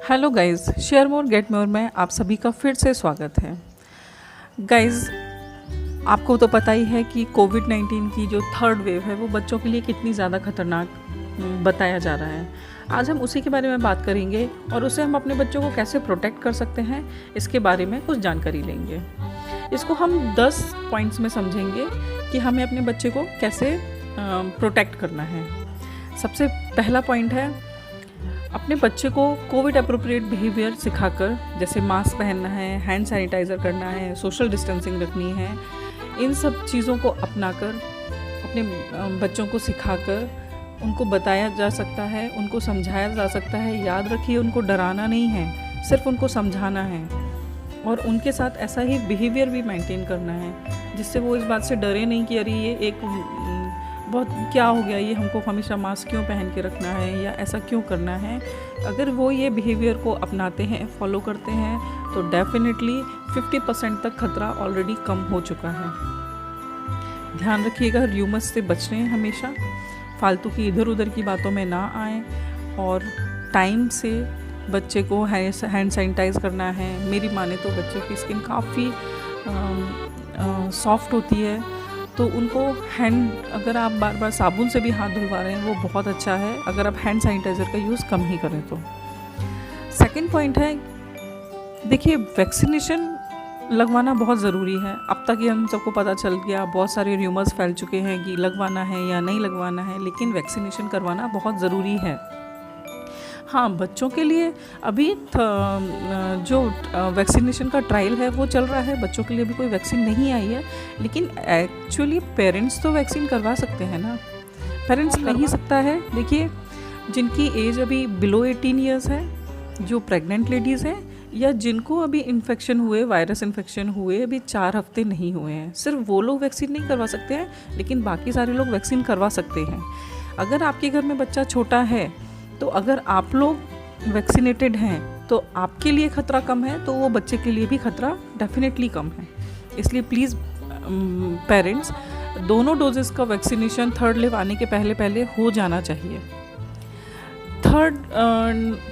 Hello guys, share more get more में आप सभी का फिर से स्वागत है। गाइस, आपको तो पता ही है कि कोविड-19 की जो थर्ड वेव है वो बच्चों के लिए कितनी ज़्यादा खतरनाक बताया जा रहा है। आज हम उसी के बारे में बात करेंगे और उससे हम अपने बच्चों को कैसे प्रोटेक्ट कर सकते हैं, इसके बारे में कुछ जानकारी लेंगे। इसको हम 10 पॉइंट्स में समझेंगे कि हमें अपने बच्चे को कैसे प्रोटेक्ट करना है। सबसे पहला पॉइंट है अपने बच्चे को कोविड अप्रोप्रिएट बिहेवियर सिखाकर, जैसे मास्क पहनना है, हैंड सैनिटाइज़र करना है, सोशल डिस्टेंसिंग रखनी है। इन सब चीज़ों को अपनाकर अपने बच्चों को सिखाकर उनको बताया जा सकता है, उनको समझाया जा सकता है। याद रखिए, उनको डराना नहीं है, सिर्फ उनको समझाना है और उनके साथ ऐसा ही बिहेवियर भी मेंटेन करना है जिससे वो इस बात से डरे नहीं कि अरे ये एक बहुत क्या हो गया, ये हमको हमेशा मास्क क्यों पहन के रखना है या ऐसा क्यों करना है। अगर वो ये बिहेवियर को अपनाते हैं, फॉलो करते हैं, तो डेफिनेटली 50% तक खतरा ऑलरेडी कम हो चुका है। ध्यान रखिएगा, र्यूमर्स से बच रहे हैं, हमेशा फालतू की इधर उधर की बातों में ना आएँ और टाइम से बच्चे को हैंड सैनिटाइज़ करना है। मेरी माने तो बच्चे की स्किन काफ़ी सॉफ्ट होती है, तो उनको अगर आप बार बार साबुन से भी हाथ धुलवा रहे हैं वो बहुत अच्छा है, अगर आप हैंड सैनिटाइज़र का यूज़ कम ही करें तो। सेकंड पॉइंट है, देखिए वैक्सीनेशन लगवाना बहुत ज़रूरी है। अब तक ये हम सबको पता चल गया, बहुत सारे र्यूमर्स फैल चुके हैं कि लगवाना है या नहीं लगवाना है, लेकिन वैक्सीनेशन करवाना बहुत ज़रूरी है। हाँ, बच्चों के लिए अभी जो वैक्सीनेशन का ट्रायल है वो चल रहा है, बच्चों के लिए भी कोई वैक्सीन नहीं आई है, लेकिन एक्चुअली पेरेंट्स तो वैक्सीन करवा सकते हैं ना। पेरेंट्स नहीं सकता है, देखिए जिनकी एज अभी बिलो 18 ईयर्स है, जो प्रेग्नेंट लेडीज़ हैं या जिनको अभी इन्फेक्शन हुए, वायरस इन्फेक्शन हुए अभी 4 हफ्ते नहीं हुए हैं, सिर्फ वो लोग वैक्सीन नहीं करवा सकते हैं, लेकिन बाकी सारे लोग वैक्सीन करवा सकते हैं। अगर आपके घर में बच्चा छोटा है, तो अगर आप लोग वैक्सीनेटेड हैं तो आपके लिए ख़तरा कम है, तो वो बच्चे के लिए भी ख़तरा डेफिनेटली कम है। इसलिए प्लीज़ पेरेंट्स, दोनों डोजेस का वैक्सीनेशन थर्ड वेव आने के पहले पहले हो जाना चाहिए। थर्ड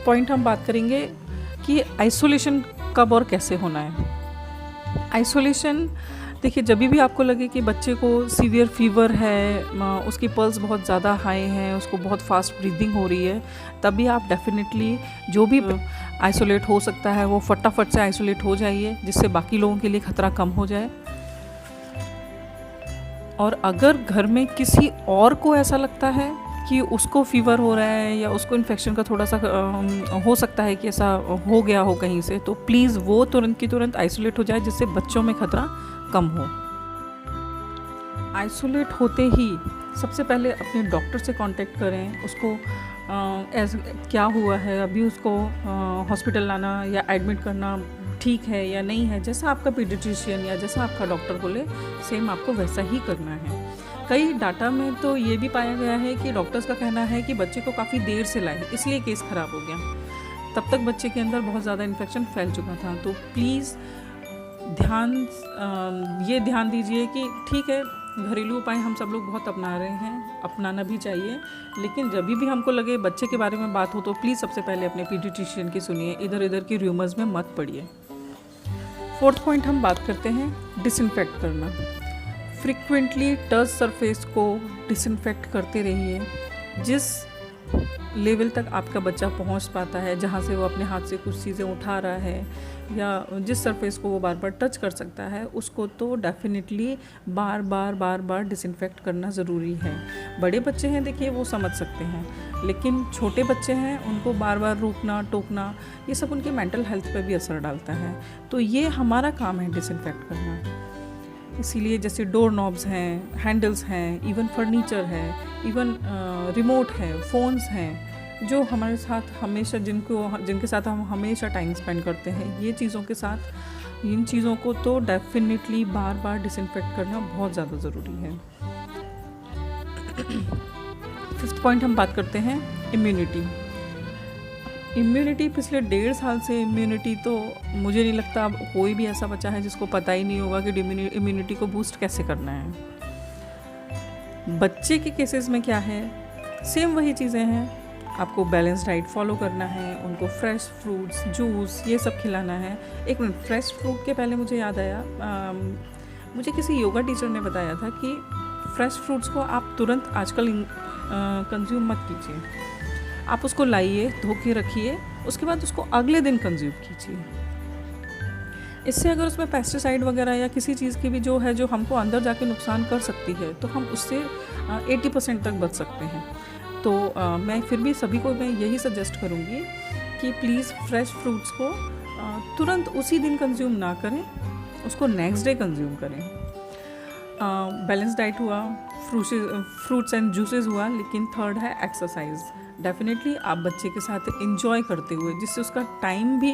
पॉइंट हम बात करेंगे कि आइसोलेशन कब और कैसे होना है। आइसोलेशन, देखिए जब भी आपको लगे कि बच्चे को सीवियर फीवर है, उसकी पल्स बहुत ज़्यादा हाई है, उसको बहुत फास्ट ब्रीदिंग हो रही है, तभी आप डेफिनेटली जो भी आइसोलेट हो सकता है वो फटाफट से आइसोलेट हो जाइए, जिससे बाकी लोगों के लिए ख़तरा कम हो जाए। और अगर घर में किसी और को ऐसा लगता है कि उसको फीवर हो रहा है या उसको इन्फेक्शन का थोड़ा सा हो सकता है कि ऐसा हो गया हो कहीं से, तो प्लीज़ वो तुरंत की तुरंत आइसोलेट हो जाए, जिससे बच्चों में खतरा कम हो। आइसोलेट होते ही सबसे पहले अपने डॉक्टर से कांटेक्ट करें, उसको क्या हुआ है, अभी उसको हॉस्पिटल लाना या एडमिट करना ठीक है या नहीं है, जैसा आपका पीडियाट्रिशियन या जैसा आपका डॉक्टर बोले सेम आपको वैसा ही करना है। कई डाटा में तो ये भी पाया गया है कि डॉक्टर्स का कहना है कि बच्चे को काफ़ी देर से लाए, इसलिए केस ख़राब हो गया, तब तक बच्चे के अंदर बहुत ज़्यादा इन्फेक्शन फैल चुका था। तो प्लीज़ ध्यान दीजिए कि ठीक है, घरेलू उपाय हम सब लोग बहुत अपना रहे हैं, अपनाना भी चाहिए, लेकिन जब भी हमको लगे बच्चे के बारे में बात हो तो प्लीज़ सबसे पहले अपने पीडियाट्रिशियन की सुनिए, इधर उधर की र्यूमर्स में मत पड़िए। फोर्थ पॉइंट हम बात करते हैं डिसइंफेक्ट करना। फ्रिक्वेंटली टच सरफेस को डिसइंफेक्ट करते रहिए। जिस लेवल तक आपका बच्चा पहुंच पाता है, जहां से वो अपने हाथ से कुछ चीज़ें उठा रहा है या जिस सरफेस को वो बार बार टच कर सकता है, उसको तो डेफिनेटली बार बार डिसइंफेक्ट करना ज़रूरी है। बड़े बच्चे हैं, देखिए वो समझ सकते हैं, लेकिन छोटे बच्चे हैं, उनको बार बार रोकना टोकना, ये सब उनके मेंटल हेल्थ पे भी असर डालता है। तो ये हमारा काम है डिसइंफेक्ट करना। इसीलिए जैसे डोर नॉब्स हैं, हैंडल्स हैं, इवन फर्नीचर है, इवन रिमोट है, फ़ोन्स हैं, जो हमारे साथ हमेशा जिनके साथ हम हमेशा टाइम स्पेंड करते हैं, ये चीज़ों के साथ, इन चीज़ों को तो डेफिनेटली बार बार डिसइंफेक्ट करना बहुत ज़्यादा ज़रूरी है। फिफ्थ पॉइंट हम बात करते हैं इम्यूनिटी। पिछले 1.5 साल से इम्यूनिटी तो मुझे नहीं लगता अब कोई भी ऐसा बच्चा है जिसको पता ही नहीं होगा कि इम्यूनिटी को बूस्ट कैसे करना है। बच्चे के केसेस में क्या है, सेम वही चीज़ें हैं, आपको बैलेंस डाइट फॉलो करना है, उनको फ्रेश फ्रूट्स, जूस, ये सब खिलाना है। एक मिनट, फ्रेश फ्रूट के पहले मुझे याद आया, मुझे किसी योगा टीचर ने बताया था कि फ्रेश फ्रूट्स को आप तुरंत आजकल कंज्यूम मत कीजिए। आप उसको लाइए, धो के रखिए, उसके बाद उसको अगले दिन कंज्यूम कीजिए। इससे अगर उसमें पेस्टिसाइड वगैरह या किसी चीज़ की भी जो है जो हमको अंदर जाके नुकसान कर सकती है, तो हम उससे 80% तक बच सकते हैं। तो मैं फिर भी सभी को मैं यही सजेस्ट करूँगी कि प्लीज़ फ्रेश फ्रूट्स को तुरंत उसी दिन कंज्यूम ना करें, उसको नेक्स्ट डे कंज्यूम करें। बैलेंस डाइट हुआ, फ्रूट्स एंड जूसेस हुआ, लेकिन थर्ड है एक्सरसाइज। डेफिनेटली आप बच्चे के साथ इंजॉय करते हुए, जिससे उसका टाइम भी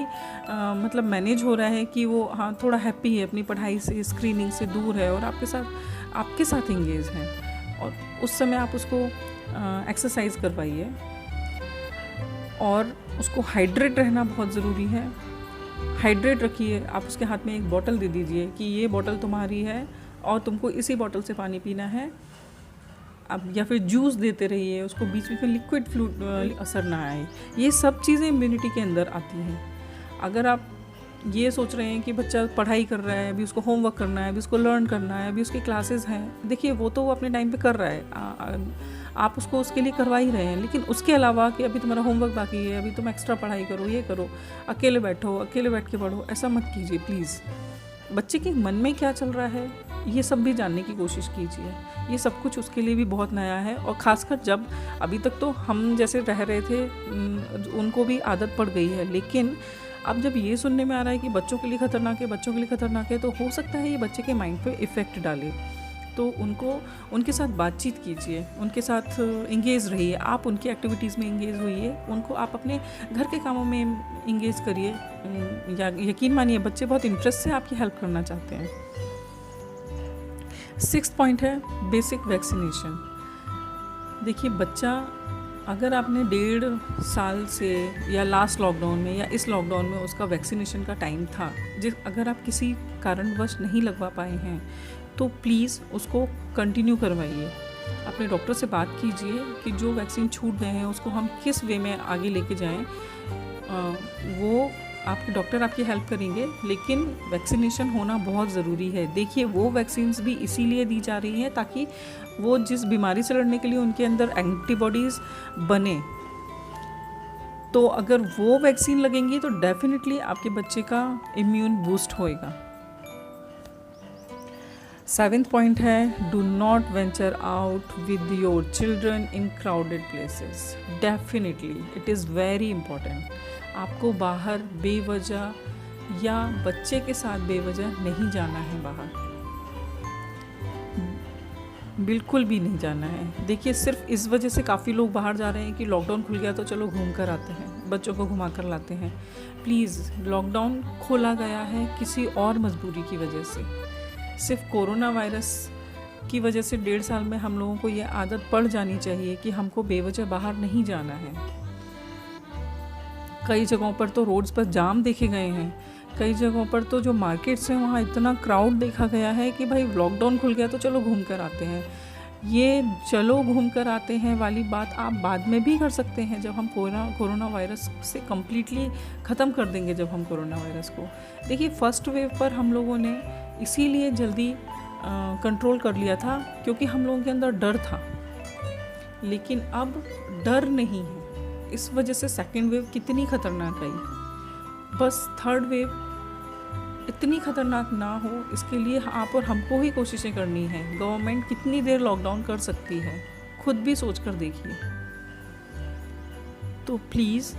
मतलब मैनेज हो रहा है कि वो हाँ थोड़ा हैप्पी है, अपनी पढ़ाई से, स्क्रीनिंग से दूर है और आपके साथ इंगेज है, और उस समय आप उसको एक्सरसाइज करवाइए। और उसको हाइड्रेट रहना बहुत ज़रूरी है। हाइड्रेट रखिए, आप उसके हाथ में एक बॉटल दे दीजिए कि ये बॉटल तुम्हारी है और तुमको इसी बॉटल से पानी पीना है। अब या फिर जूस देते रहिए उसको, बीच बीच में लिक्विड फ्लूइड असर ना आए। ये सब चीज़ें इम्यूनिटी के अंदर आती हैं। अगर आप ये सोच रहे हैं कि बच्चा पढ़ाई कर रहा है, अभी उसको होमवर्क करना है, अभी उसको लर्न करना है, अभी उसकी क्लासेस हैं, देखिए वो तो वो अपने टाइम पे कर रहा है, आप उसको उसके लिए करवा ही रहे हैं। लेकिन उसके अलावा कि अभी तुम्हारा होमवर्क बाकी है, अभी तुम एक्स्ट्रा पढ़ाई करो, ये करो, अकेले बैठो, अकेले बैठ के पढ़ो, ऐसा मत कीजिए प्लीज़। बच्चे के मन में क्या चल रहा है ये सब भी जानने की कोशिश कीजिए। ये सब कुछ उसके लिए भी बहुत नया है, और ख़ासकर जब अभी तक तो हम जैसे रह रहे थे उनको भी आदत पड़ गई है, लेकिन अब जब ये सुनने में आ रहा है कि बच्चों के लिए ख़तरनाक है, बच्चों के लिए ख़तरनाक है, तो हो सकता है ये बच्चे के माइंड पे इफ़ेक्ट डाले। तो उनके साथ बातचीत कीजिए, उनके साथ इंगेज रहिए, आप उनकी एक्टिविटीज़ में इंगेज होइए, उनको आप अपने घर के कामों में इंगेज करिए। या यकीन मानिए बच्चे बहुत इंटरेस्ट से आपकी हेल्प करना चाहते हैं। 6th पॉइंट है बेसिक वैक्सीनेशन। देखिए बच्चा, अगर आपने 1.5 साल से या लास्ट लॉकडाउन में या इस लॉकडाउन में उसका वैक्सीनेशन का टाइम था, अगर आप किसी कारणवश नहीं लगवा पाए हैं तो प्लीज़ उसको कंटिन्यू करवाइए। अपने डॉक्टर से बात कीजिए कि जो वैक्सीन छूट गए हैं उसको हम किस वे में आगे लेके जाएं। वो आपके डॉक्टर आपकी हेल्प करेंगे, लेकिन वैक्सीनेशन होना बहुत ज़रूरी है। देखिए वो वैक्सीन्स भी इसीलिए दी जा रही हैं ताकि वो जिस बीमारी से लड़ने के लिए उनके अंदर एंटीबॉडीज़ बने, तो अगर वो वैक्सीन लगेंगी तो डेफिनेटली आपके बच्चे का इम्यून बूस्ट होएगा। 7th पॉइंट है do not venture out with your children in crowded places. Definitely it is very important. आपको बाहर बेवजह या बच्चे के साथ बेवजह नहीं जाना है, बाहर बिल्कुल भी नहीं जाना है। देखिए सिर्फ इस वजह से काफ़ी लोग बाहर जा रहे हैं कि लॉकडाउन खुल गया तो चलो घूम कर आते हैं, बच्चों को घुमा कर लाते हैं। प्लीज़, लॉकडाउन खोला गया है किसी और मजबूरी की वजह से। सिर्फ कोरोना वायरस की वजह से 1.5 साल में हम लोगों को ये आदत पड़ जानी चाहिए कि हमको बेवजह बाहर नहीं जाना है। कई जगहों पर तो रोड्स पर जाम देखे गए हैं, कई जगहों पर तो जो मार्केट्स हैं वहाँ इतना क्राउड देखा गया है कि भाई लॉकडाउन खुल गया तो चलो घूम कर आते हैं। ये चलो घूम कर आते हैं वाली बात आप बाद में भी कर सकते हैं, जब हम कोरोना वायरस से कम्प्लीटली ख़त्म कर देंगे। जब हम कोरोना वायरस को, देखिए फर्स्ट वेव पर हम लोगों ने इसीलिए जल्दी कंट्रोल कर लिया था क्योंकि हम लोगों के अंदर डर था, लेकिन अब डर नहीं है। इस वजह से सेकेंड वेव कितनी ख़तरनाक आई, बस थर्ड वेव इतनी ख़तरनाक ना हो इसके लिए आप और हमको ही कोशिशें करनी है। गवर्नमेंट कितनी देर लॉकडाउन कर सकती है, खुद भी सोच कर देखिए। तो प्लीज़,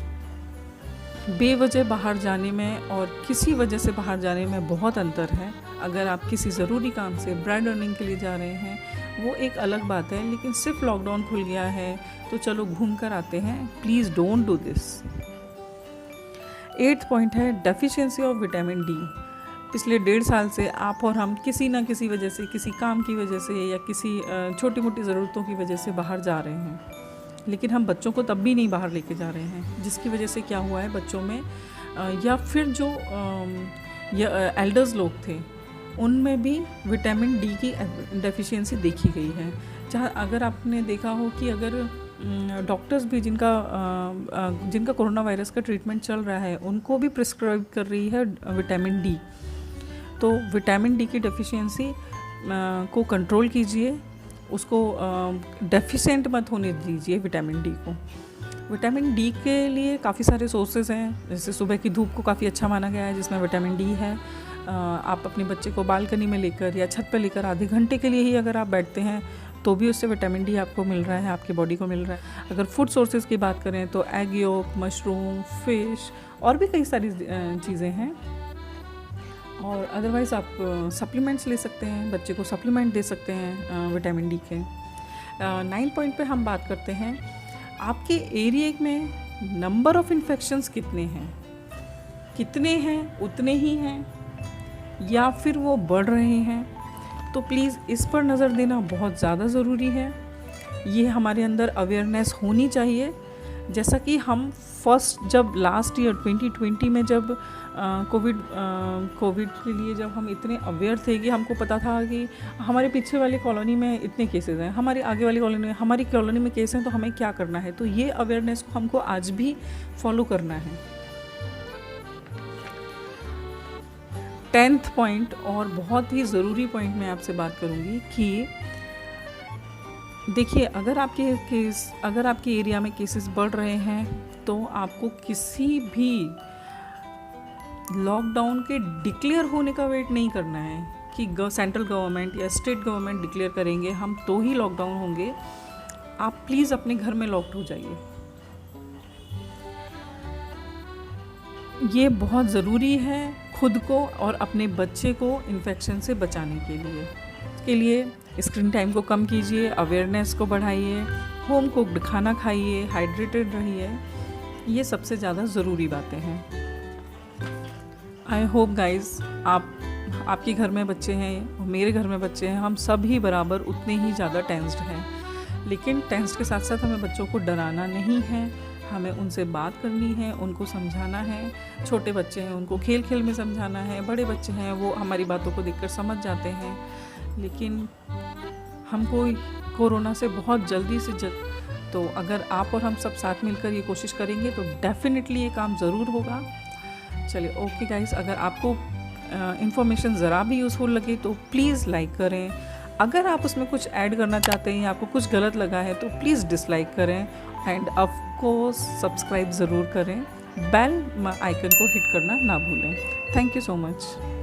बेवजह बाहर जाने में और किसी वजह से बाहर जाने में बहुत अंतर है। अगर आप किसी ज़रूरी काम से ब्राइड अर्निंग के लिए जा रहे हैं वो एक अलग बात है, लेकिन सिर्फ लॉकडाउन खुल गया है तो चलो घूम कर आते हैं, please don't do this. 8th point है डेफिशिएंसी ऑफ विटामिन डी। पिछले 1.5 साल से आप और हम किसी ना किसी वजह से, किसी काम की वजह से या किसी छोटी मोटी ज़रूरतों की वजह से बाहर जा रहे हैं, लेकिन हम बच्चों को तब भी नहीं बाहर लेके जा रहे हैं, जिसकी वजह से क्या हुआ है बच्चों में या फिर जो एल्डर्स लोग थे उनमें भी विटामिन डी की डेफिशिएंसी देखी गई है। जहाँ अगर आपने देखा हो कि अगर डॉक्टर्स भी जिनका कोरोना वायरस का ट्रीटमेंट चल रहा है उनको भी प्रिस्क्राइब कर रही है विटामिन डी। तो विटामिन डी की डेफिशिएंसी को कंट्रोल कीजिए, उसको डेफिशिएंट मत होने दीजिए विटामिन डी को। विटामिन डी के लिए काफ़ी सारे सोर्सेज हैं, जैसे सुबह की धूप को काफ़ी अच्छा माना गया है जिसमें विटामिन डी है। आप अपने बच्चे को बालकनी में लेकर या छत पर लेकर आधे घंटे के लिए ही अगर आप बैठते हैं तो भी उससे विटामिन डी आपको मिल रहा है, आपकी बॉडी को मिल रहा है। अगर फूड सोर्सेज की बात करें तो एग योक, मशरूम, फिश और भी कई सारी चीज़ें हैं। और अदरवाइज़ आप सप्लीमेंट्स ले सकते हैं, बच्चे को सप्लीमेंट दे सकते हैं विटामिन डी के। 9 पॉइंट पे हम बात करते हैं, आपके एरिया में नंबर ऑफ़ इन्फेक्शंस कितने हैं उतने ही हैं या फिर वो बढ़ रहे हैं। तो प्लीज़ इस पर नज़र देना बहुत ज़्यादा ज़रूरी है। ये हमारे अंदर अवेयरनेस होनी चाहिए। जैसा कि हम जब लास्ट ईयर 2020 में जब कोविड के लिए जब हम इतने अवेयर थे कि हमको पता था कि हमारे पीछे वाली कॉलोनी में इतने केसेस हैं, हमारी आगे वाली हमारी कॉलोनी में केस हैं, तो हमें क्या करना है। तो ये अवेयरनेस को हमको आज भी फॉलो करना है। 10th पॉइंट और बहुत ही ज़रूरी पॉइंट मैं आपसे बात करूँगी कि देखिए, अगर आपके एरिया में केसेस बढ़ रहे हैं तो आपको किसी भी लॉकडाउन के डिक्लेयर होने का वेट नहीं करना है कि सेंट्रल गवर्नमेंट या स्टेट गवर्नमेंट डिक्लेयर करेंगे हम तो ही लॉकडाउन होंगे। आप प्लीज़ अपने घर में लॉक्ड हो जाइए। ये बहुत ज़रूरी है खुद को और अपने बच्चे को इन्फेक्शन से बचाने के लिए स्क्रीन टाइम को कम कीजिए, अवेयरनेस को बढ़ाइए, होम कुक्ड खाना खाइए, हाइड्रेटेड रहिए। ये सबसे ज़्यादा ज़रूरी बातें हैं। आई होप गाइज़ आपके घर में बच्चे हैं, मेरे घर में बच्चे हैं, हम सभी बराबर उतने ही ज़्यादा टेंस्ड हैं। लेकिन टेंस्ड के साथ साथ हमें बच्चों को डराना नहीं है, हमें उनसे बात करनी है, उनको समझाना है। छोटे बच्चे हैं उनको खेल खेल में समझाना है, बड़े बच्चे हैं वो हमारी बातों को देखकर समझ जाते हैं। लेकिन हमको कोरोना से बहुत जल्दी से तो अगर आप और हम सब साथ मिलकर ये कोशिश करेंगे तो डेफिनेटली ये काम ज़रूर होगा। चलिए ओके गाइस, अगर आपको इन्फॉर्मेशन ज़रा भी यूज़फुल लगे तो प्लीज़ लाइक करें। अगर आप उसमें कुछ ऐड करना चाहते हैं या आपको कुछ गलत लगा है तो प्लीज़ डिसलाइक करें एंड ऑफ कोर्स सब्सक्राइब ज़रूर करें। बेल आइकन को हिट करना ना भूलें। Thank you so much.